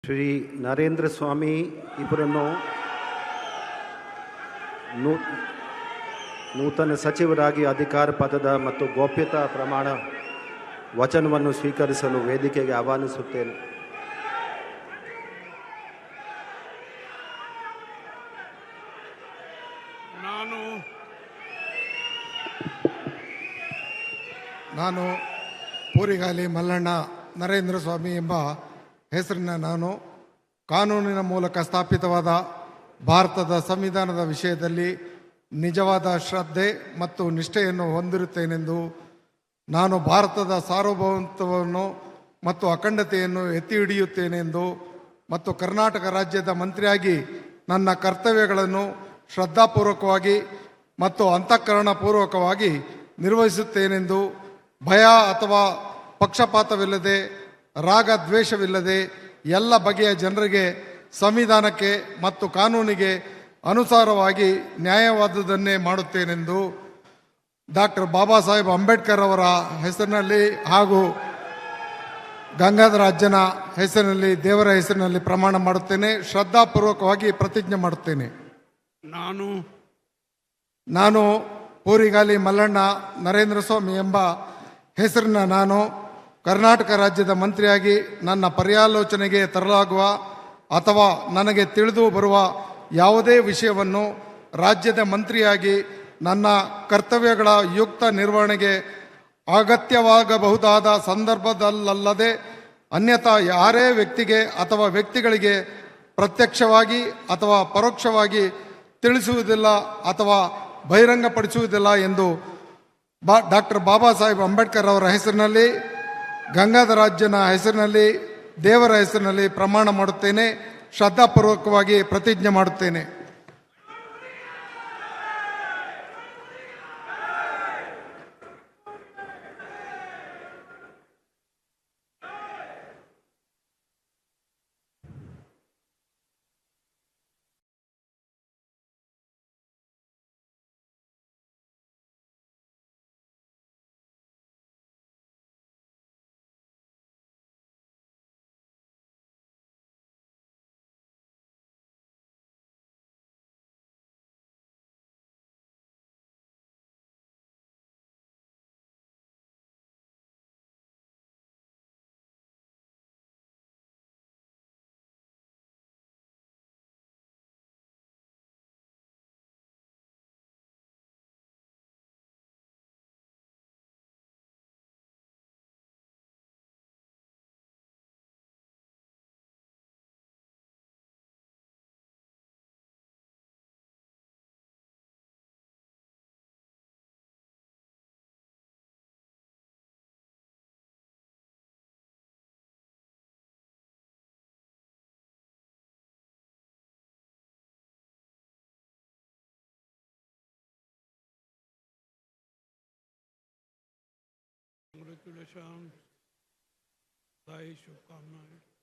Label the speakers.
Speaker 1: ಶ್ರೀ ನರೇಂದ್ರ ಸ್ವಾಮಿ ಇವರನ್ನು ನೂತನ ಸಚಿವರಾಗಿ ಅಧಿಕಾರ ಪದದ ಮತ್ತು ಗೋಪ್ಯತಾ ಪ್ರಮಾಣ ವಚನವನ್ನು ಸ್ವೀಕರಿಸಲು ವೇದಿಕೆಗೆ ಆಹ್ವಾನಿಸುತ್ತೇನೆ.
Speaker 2: ನಾನು ಪೂರಿಗಾಲಿ ಮಲ್ಲಣ್ಣ ನರೇಂದ್ರ ಸ್ವಾಮಿ ಎಂಬ ಹೆಸರಿನ ನಾನು ಕಾನೂನಿನ ಮೂಲಕ ಸ್ಥಾಪಿತವಾದ ಭಾರತದ ಸಂವಿಧಾನದ ವಿಷಯದಲ್ಲಿ ನಿಜವಾದ ಶ್ರದ್ಧೆ ಮತ್ತು ನಿಷ್ಠೆಯನ್ನು ಹೊಂದಿರುತ್ತೇನೆಂದು, ನಾನು ಭಾರತದ ಸಾರ್ವಭೌಮತ್ವವನ್ನು ಮತ್ತು ಅಖಂಡತೆಯನ್ನು ಎತ್ತಿ ಹಿಡಿಯುತ್ತೇನೆಂದು ಮತ್ತು ಕರ್ನಾಟಕ ರಾಜ್ಯದ ಮಂತ್ರಿಯಾಗಿ ನನ್ನ ಕರ್ತವ್ಯಗಳನ್ನು ಶ್ರದ್ಧಾಪೂರ್ವಕವಾಗಿ ಮತ್ತು ಅಂತಃಕರಣಪೂರ್ವಕವಾಗಿ ನಿರ್ವಹಿಸುತ್ತೇನೆಂದು, ಭಯ ಅಥವಾ ಪಕ್ಷಪಾತವಿಲ್ಲದೆ, ರಾಗ ದ್ವೇಷವಿಲ್ಲದೆ ಎಲ್ಲ ಬಗೆಯ ಜನರಿಗೆ ಸಂವಿಧಾನಕ್ಕೆ ಮತ್ತು ಕಾನೂನಿಗೆ ಅನುಸಾರವಾಗಿ ನ್ಯಾಯವಾದುದನ್ನೇ ಮಾಡುತ್ತೇನೆಂದು ಡಾಕ್ಟರ್ ಬಾಬಾ ಸಾಹೇಬ್ ಅಂಬೇಡ್ಕರ್ ಅವರ ಹೆಸರಿನಲ್ಲಿ ಹಾಗೂ ಗಂಗಾಧರ ಅಜ್ಜನ ಹೆಸರಿನಲ್ಲಿ, ದೇವರ ಹೆಸರಿನಲ್ಲಿ ಪ್ರಮಾಣ ಮಾಡುತ್ತೇನೆ. ಶ್ರದ್ಧಾಪೂರ್ವಕವಾಗಿ ಪ್ರತಿಜ್ಞೆ ಮಾಡುತ್ತೇನೆ. ನಾನು ಪೂರಿಗಾಲಿ ಮಲ್ಲಣ್ಣ ನರೇಂದ್ರ ಸ್ವಾಮಿ ಎಂಬ ಹೆಸರಿನ ನಾನು ಕರ್ನಾಟಕ ರಾಜ್ಯದ ಮಂತ್ರಿಯಾಗಿ ನನ್ನ ಪರ್ಯಾಲೋಚನೆಗೆ ತರಲಾಗುವ ಅಥವಾ ನನಗೆ ತಿಳಿದು ಬರುವ ಯಾವುದೇ ವಿಷಯವನ್ನು ರಾಜ್ಯದ ಮಂತ್ರಿಯಾಗಿ ನನ್ನ ಕರ್ತವ್ಯಗಳ ಯುಕ್ತ ನಿರ್ವಹಣೆಗೆ ಅಗತ್ಯವಾಗಬಹುದಾದ ಸಂದರ್ಭದಲ್ಲದೆ ಅನ್ಯಥಾ ಯಾರೇ ವ್ಯಕ್ತಿಗೆ ಅಥವಾ ವ್ಯಕ್ತಿಗಳಿಗೆ ಪ್ರತ್ಯಕ್ಷವಾಗಿ ಅಥವಾ ಪರೋಕ್ಷವಾಗಿ ತಿಳಿಸುವುದಿಲ್ಲ ಅಥವಾ ಬಹಿರಂಗಪಡಿಸುವುದಿಲ್ಲ ಎಂದು ಡಾಕ್ಟರ್ ಬಾಬಾ ಸಾಹೇಬ್ ಅಂಬೇಡ್ಕರ್ ಅವರ ಹೆಸರಿನಲ್ಲಿ, ಗಂಗಾಧರ ಅಜ್ಜನ ಹೆಸರಿನಲ್ಲಿ, ದೇವರ ಹೆಸರಿನಲ್ಲಿ ಪ್ರಮಾಣ ಮಾಡುತ್ತೇನೆ. ಶ್ರದ್ಧಾಪೂರ್ವಕವಾಗಿ ಪ್ರತಿಜ್ಞೆ ಮಾಡುತ್ತೇನೆ.
Speaker 3: Congratulations. Sai Shubhkamnaएं.